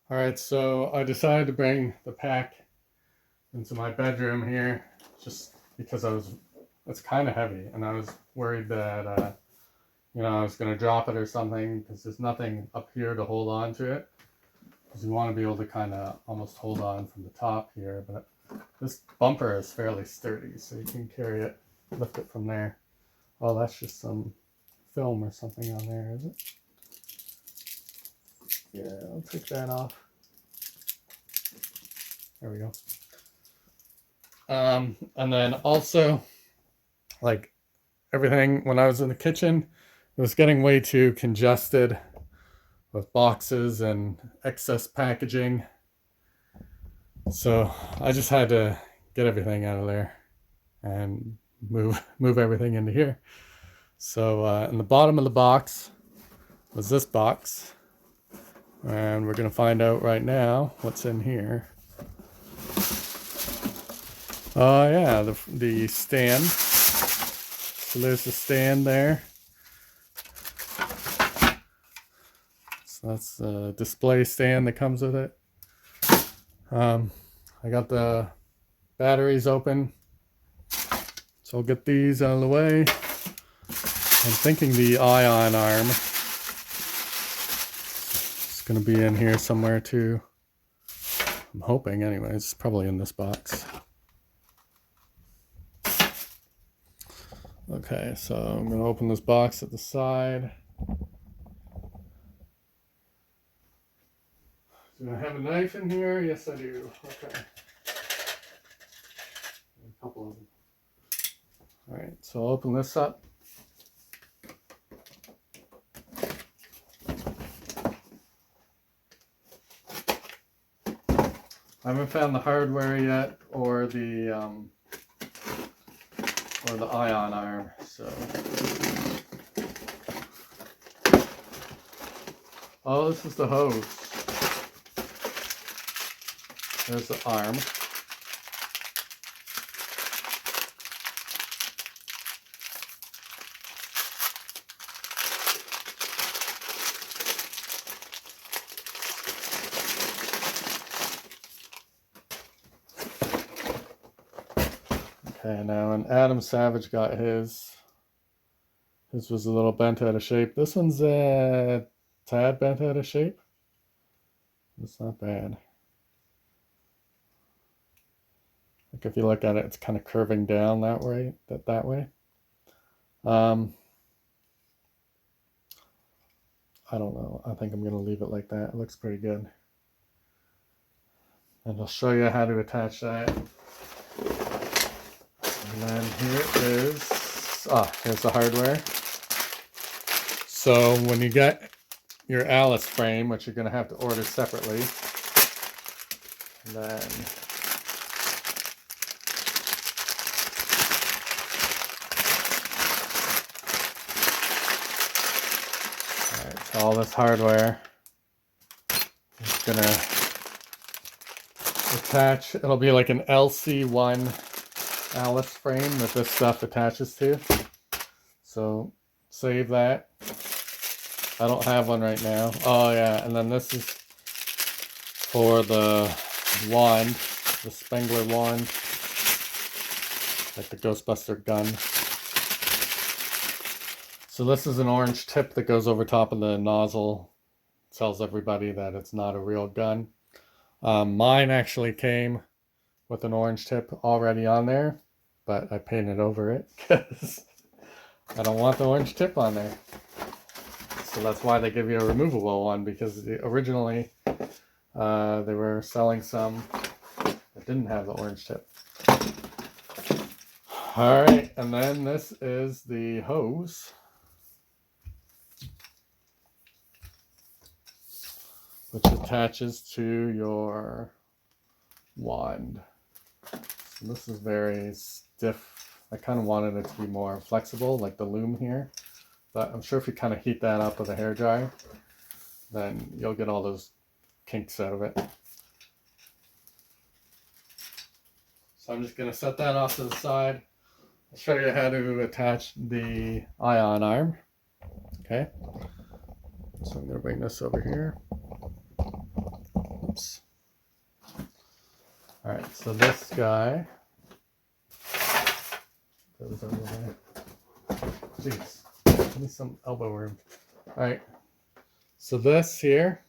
All right, so I decided to bring the pack into my bedroom here just because it's kind of heavy and I was worried that, I was going to drop it or something because there's nothing up here to hold on to it. Because you want to be able to kind of almost hold on from the top here, but this bumper is fairly sturdy, so you can carry it, lift it from there. Oh, that's just some film or something on there, is it? Yeah, I'll take that off. There we go. And then also, like everything, when I was in the kitchen, it was getting way too congested with boxes and excess packaging. So I just had to get everything out of there and move everything into here. So in the bottom of the box was this box, and we're gonna find out right now what's in here. Oh yeah, the stand. So there's the stand there. So that's the display stand that comes with it. I got the batteries open, so I'll get these out of the way. I'm thinking the ion arm is going to be in here somewhere too. I'm hoping anyways. It's probably in this box. Okay, so I'm going to open this box at the side. Do I have a knife in here? Yes, I do. Okay. A couple of them. All right, so I'll open this up. I haven't found the hardware yet, or the ion arm. So, oh, this is the hose. There's the arm. Okay, now when Adam Savage got his was a little bent out of shape. This one's a tad bent out of shape. It's not bad. Like if you look at it, it's kind of curving down that way. I don't know. I think I'm going to leave it like that. It looks pretty good. And I'll show you how to attach that. And then here it is. Here's the hardware. So when you get your Alice frame, which you're going to have to order separately, then all this hardware is gonna attach. It'll be like an LC1 Alice frame that this stuff attaches to. So save that. I don't have one right now. Oh yeah, and then this is for the wand, the Spengler wand, like the Ghostbuster gun. So this is an orange tip that goes over top of the nozzle. It tells everybody that it's not a real gun. Mine actually came with an orange tip already on there, but I painted over it because I don't want the orange tip on there. So that's why they give you a removable one, because originally they were selling some that didn't have the orange tip. All right, and then this is the hose. Which attaches to your wand. So this is very stiff. I kind of wanted it to be more flexible, like the loom here. But I'm sure if you kind of heat that up with a hairdryer, then you'll get all those kinks out of it. So I'm just going to set that off to the side. I'll show you how to attach the ion arm. Okay. So I'm going to bring this over here. All right, so this guy goes over there. Jeez, give me some elbow room. All right, so this here,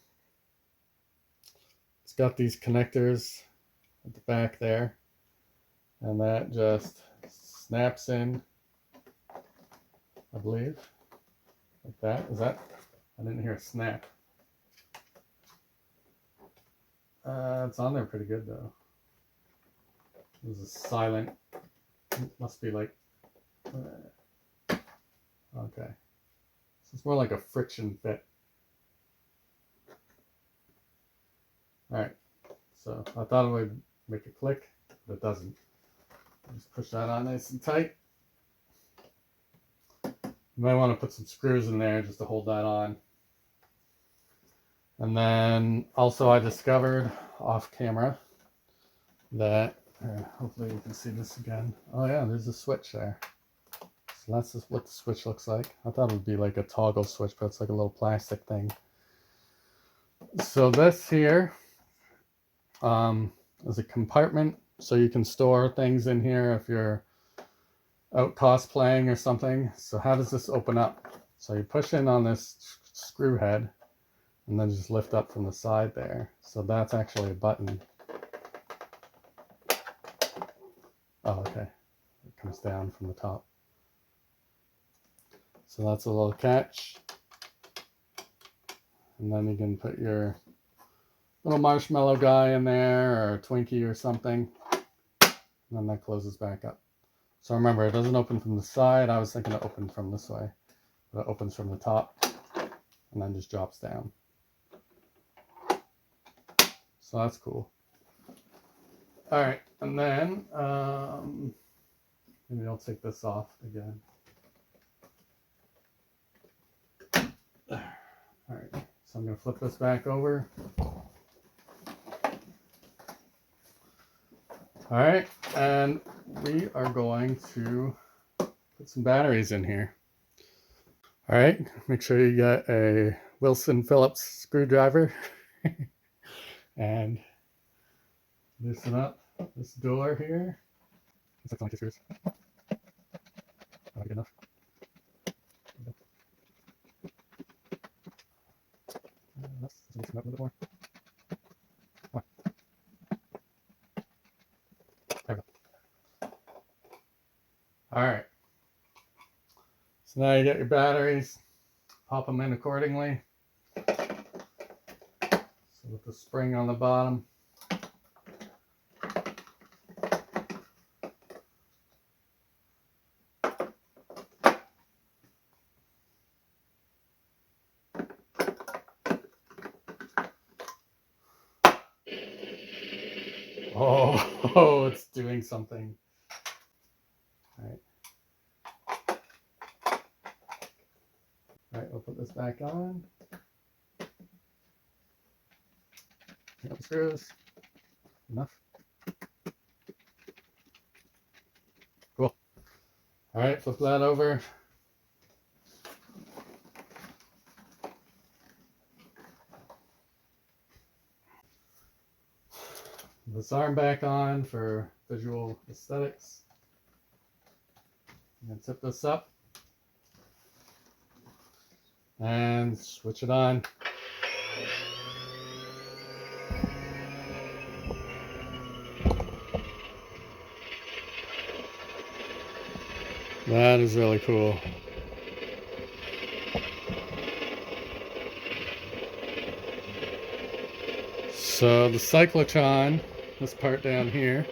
it's got these connectors at the back there, and that just snaps in, I believe, like that. Is that? I didn't hear a snap. It's on there pretty good though. This is silent. It must be like. Okay. So it's more like a friction fit. Alright. So I thought it would make a click, but it doesn't. Just push that on nice and tight. You might want to put some screws in there just to hold that on. And then also I discovered off camera that, hopefully you can see this again. Oh yeah, there's a switch there. So that's just what the switch looks like. I thought it would be like a toggle switch, but it's like a little plastic thing. So this here is a compartment, so you can store things in here if you're out cosplaying or something. So how does this open up? So you push in on this screw head and then just lift up from the side there. So that's actually a button. Oh, okay. It comes down from the top. So that's a little catch. And then you can put your little marshmallow guy in there, or a Twinkie or something. And then that closes back up. So remember, it doesn't open from the side. I was thinking it opened from this way. But it opens from the top and then just drops down. So that's cool. All right, and then maybe I'll take this off again. All right, so I'm gonna flip this back over. All right, and we are going to put some batteries in here. All right, make sure you get a Wilson Phillips screwdriver and loosen up this door here. It's like only 2 screws. Not good enough. Let's loosen up a little bit more. Come on. There we go. All right. So now you get your batteries. Pop them in accordingly. So with the spring on the bottom. Oh, it's doing something. All right. All right, we'll put this back on. Take out the screws. Enough. Cool. All right, flip that over. This arm back on for visual aesthetics. I'm going to tip this up and switch it on. That is really cool. So the cyclotron, this part down here,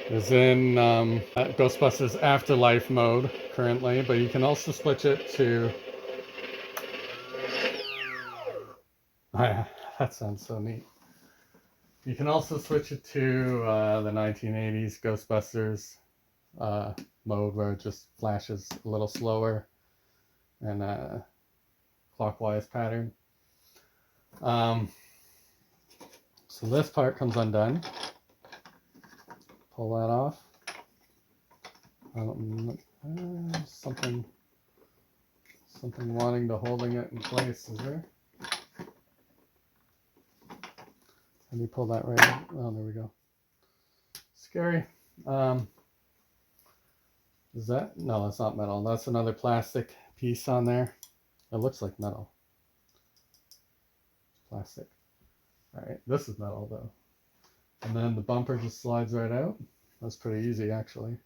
is in Ghostbusters Afterlife mode currently, but you can also switch it to... that sounds so neat. You can also switch it to the 1980s Ghostbusters mode, where it just flashes a little slower and a clockwise pattern. So this part comes undone. Pull that off. Something wanting to holding it in place, is there? Can you pull that right out? Oh, there we go. scary. Is that? No, it's not metal. That's another plastic piece on there. It looks like metal. Plastic. All right, this is metal though. And then the bumper just slides right out. That's pretty easy actually.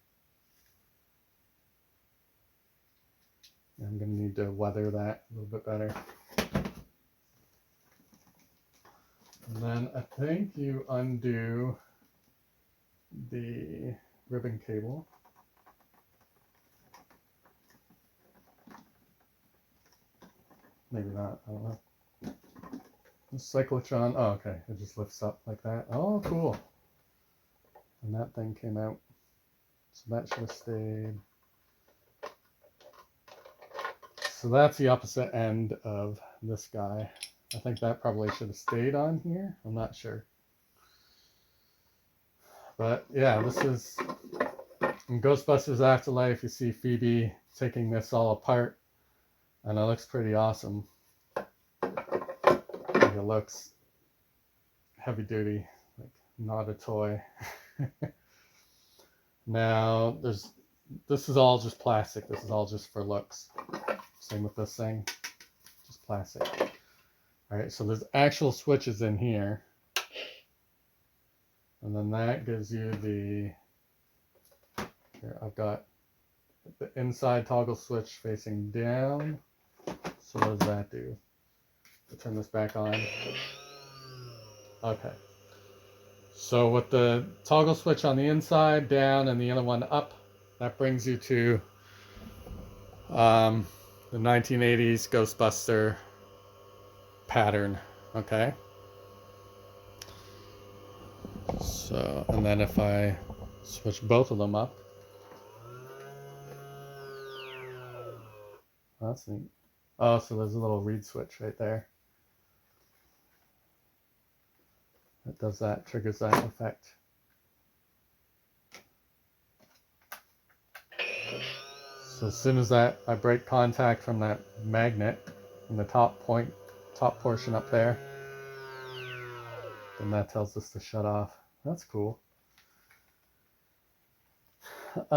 I'm going to need to weather that a little bit better. And then I think you undo the ribbon cable. Maybe not, I don't know. The cyclotron, oh okay, it just lifts up like that. Oh cool. And that thing came out. So that should have stayed. So that's the opposite end of this guy. I think that probably should have stayed on here. I'm not sure. But yeah, this is in Ghostbusters Afterlife. You see Phoebe taking this all apart, and it looks pretty awesome. Like it looks heavy duty, like not a toy. Now this is all just plastic. This is all just for looks. Same with this thing, just plastic. All right, so there's actual switches in here. And then that gives you the, here I've got the inside toggle switch facing down. So what does that do? I'll turn this back on. Okay. So with the toggle switch on the inside, down, and the other one up, that brings you to the 1980s Ghostbuster pattern. Okay. So, and then if I switch both of them up, that's neat. Oh, so there's a little reed switch right there. It does that, triggers that effect. So as soon as that I break contact from that magnet in the top portion up there, then that tells us to shut off. That's cool. What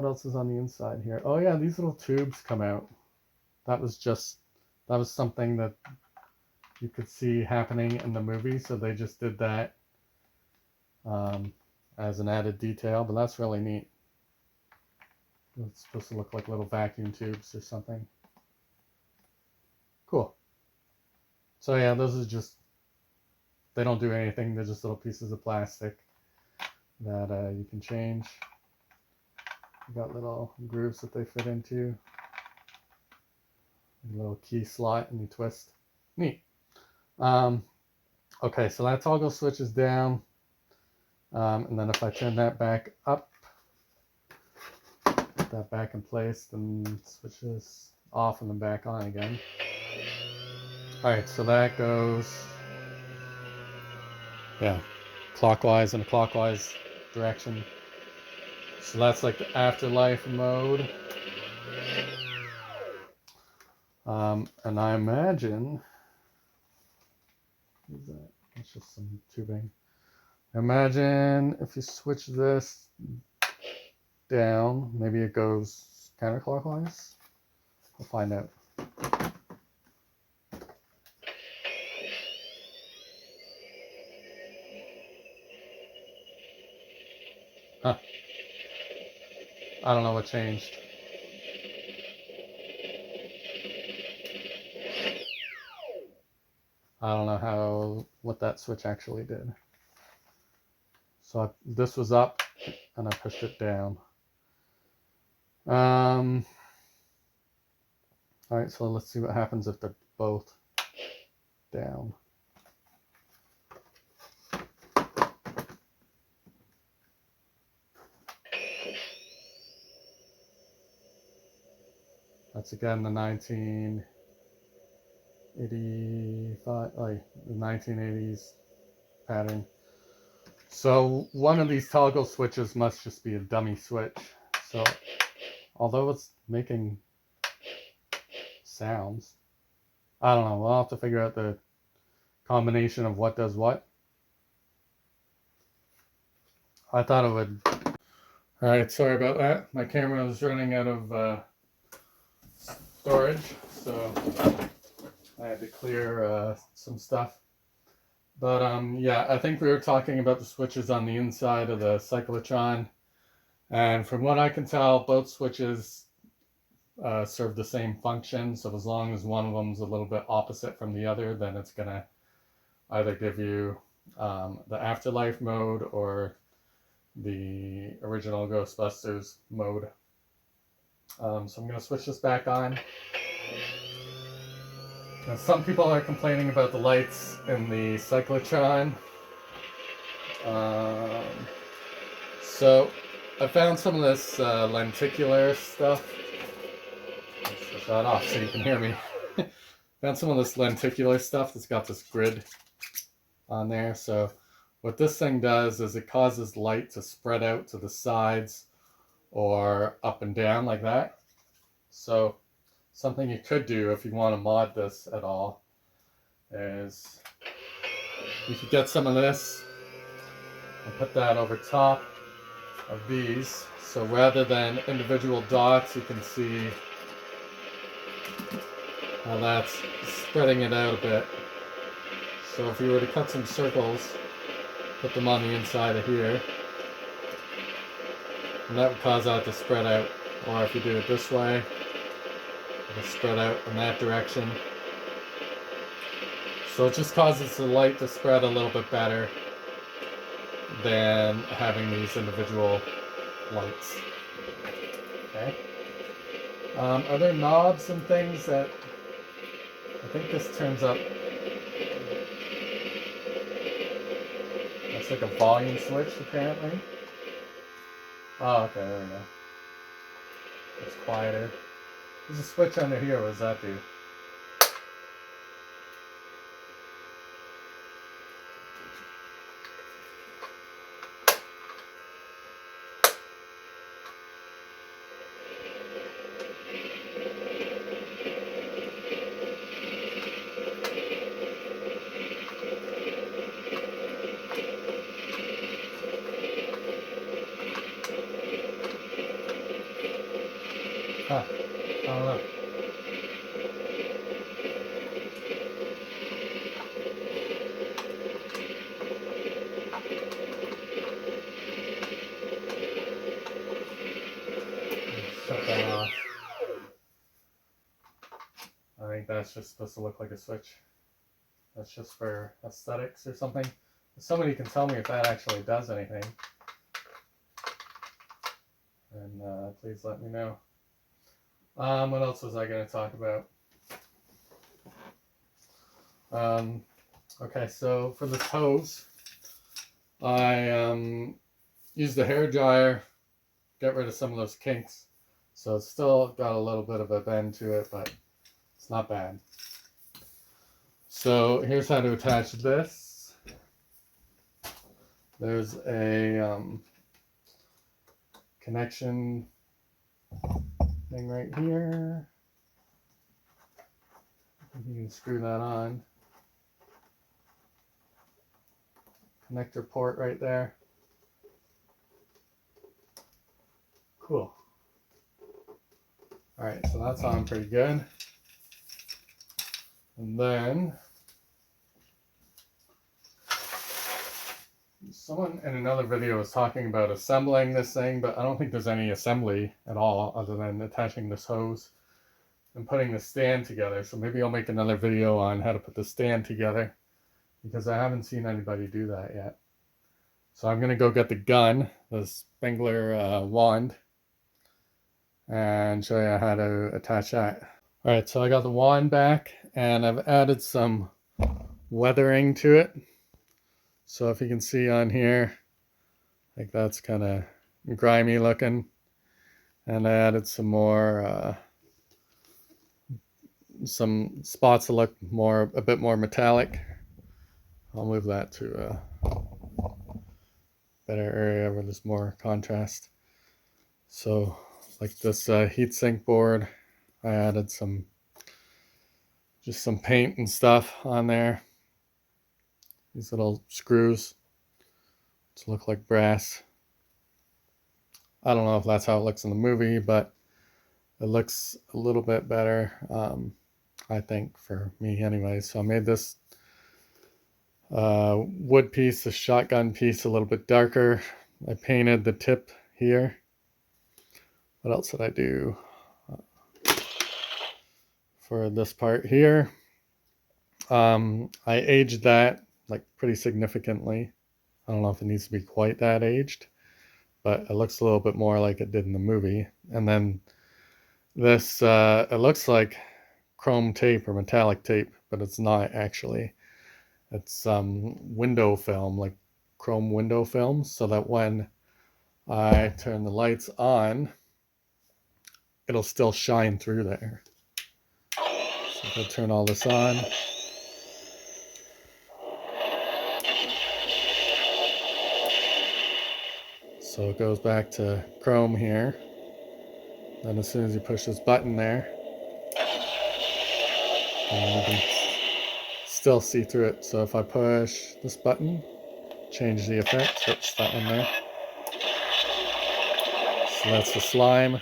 else is on the inside here? Oh yeah, these little tubes come out. That was something that you could see happening in the movie, so they just did that as an added detail, but that's really neat. It's supposed to look like little vacuum tubes or something. Cool. So yeah, those are just, they don't do anything. They're just little pieces of plastic that you can change. You got little grooves that they fit into. A little key slot and you twist. Neat. Okay, so that toggle switch is down. And then if I turn that back up, put that back in place, then switch this off and then back on again. Alright, so that goes, yeah, clockwise in a clockwise direction. So that's like the afterlife mode. And I imagine, what is that? That's just some tubing. Imagine if you switch this down, maybe it goes counterclockwise. We'll find out. Huh. I don't know what changed. I don't know what that switch actually did. So this was up and I pushed it down. All right, so let's see what happens if they're both down. That's again the 1985, the 1980s pattern. So one of these toggle switches must just be a dummy switch. So although it's making sounds, I don't know. We'll have to figure out the combination of what does what. I thought it would. All right, sorry about that. My camera was running out of storage, so I had to clear some stuff. But yeah, I think we were talking about the switches on the inside of the cyclotron, and from what I can tell, both switches serve the same function. So as long as one of them's a little bit opposite from the other, then it's gonna either give you the afterlife mode or the original Ghostbusters mode. So I'm gonna switch this back on. Now, some people are complaining about the lights in the cyclotron. Um, so I found some of this lenticular stuff. Let's switch that off so you can hear me. Found some of this lenticular stuff that's got this grid on there. So what this thing does is it causes light to spread out to the sides or up and down like that. So something you could do if you want to mod this at all is you could get some of this and put that over top of these. So rather than individual dots, you can see how that's spreading it out a bit. So if you were to cut some circles, put them on the inside of here, and that would cause that to spread out. Or if you do it this way, it'll spread out in that direction. So it just causes the light to spread a little bit better than having these individual lights. Okay. Are there knobs and things that I think this turns up? That's like a volume switch apparently. Oh, okay, there we go. It's quieter. There's a switch under here. What does that do? Huh. I don't know. Shut that off. I think that's just supposed to look like a switch. That's just for aesthetics or something. If somebody can tell me if that actually does anything, then please let me know. What else was I going to talk about? Okay, so for this hose, I used the hair dryer, get rid of some of those kinks. So it's still got a little bit of a bend to it, but it's not bad. So here's how to attach this. There's a connection thing right here. You can screw that on. Connector port right there. Cool. All right, so that's on pretty good. And then someone in another video was talking about assembling this thing, but I don't think there's any assembly at all other than attaching this hose and putting the stand together. So maybe I'll make another video on how to put the stand together because I haven't seen anybody do that yet. So I'm going to go get the gun, the Spengler wand, and show you how to attach that. All right, so I got the wand back and I've added some weathering to it. So if you can see on here, like that's kind of grimy looking. And I added some more, some spots that look a bit more metallic. I'll move that to a better area where there's more contrast. So like this heatsink board, I added just some paint and stuff on there. These little screws to look like brass. I don't know if that's how it looks in the movie, but it looks a little bit better, I think, for me anyway. So I made this wood piece, the shotgun piece, a little bit darker. I painted the tip here. What else did I do for this part here? I aged that like pretty significantly. I don't know if it needs to be quite that aged, but it looks a little bit more like it did in the movie. And then this, it looks like chrome tape or metallic tape, but it's not actually. It's window film, like chrome window film, so that when I turn the lights on, it'll still shine through there. So if I turn all this on, so it goes back to chrome here. Then as soon as you push this button there, you can still see through it. So if I push this button, change the effect, so it's that one there. So that's the slime.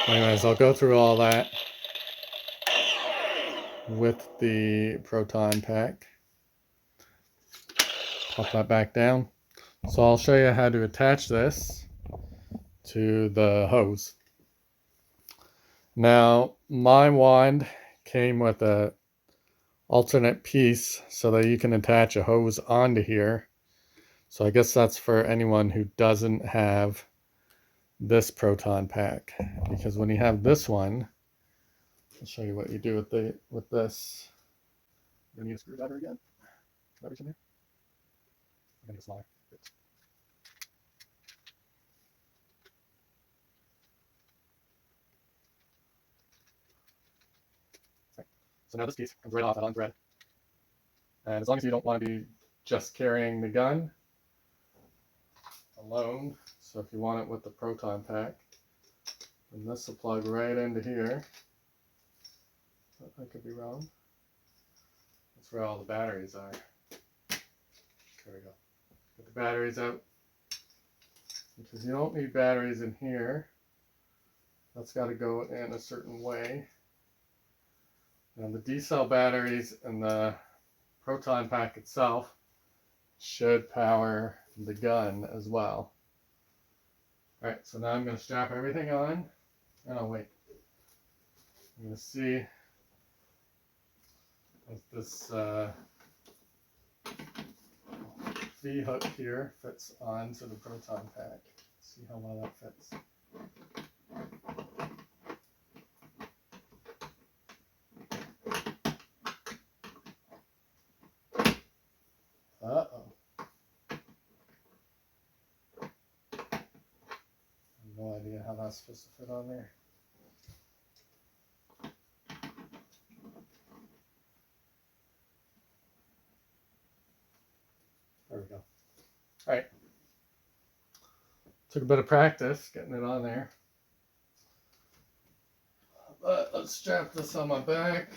Anyways, I'll go through all that with the proton pack. Pop that back down. So I'll show you how to attach this to the hose. Now, my wand came with a alternate piece so that you can attach a hose onto here. So I guess that's for anyone who doesn't have this proton pack, because when you have this one, I'll show you what you do with this. You're gonna need a screwdriver again. Leverage in there. I'm gonna get smaller. So now this piece comes right off that on thread. And as long as you don't want to be just carrying the gun alone, so if you want it with the proton pack, then this will plug right into here. I could be wrong. That's where all the batteries are. There we go. Get the batteries out. Because you don't need batteries in here. That's got to go in a certain way. Now the D-cell batteries and the proton pack itself should power the gun as well. Alright, so now I'm going to strap everything on. Oh wait. I'm going to see if this V-hook here fits onto the proton pack. See how well that fits. Uh-oh. I have no idea how that's supposed to fit on there. There we go. Alright. Took a bit of practice getting it on there. But let's strap this on my back.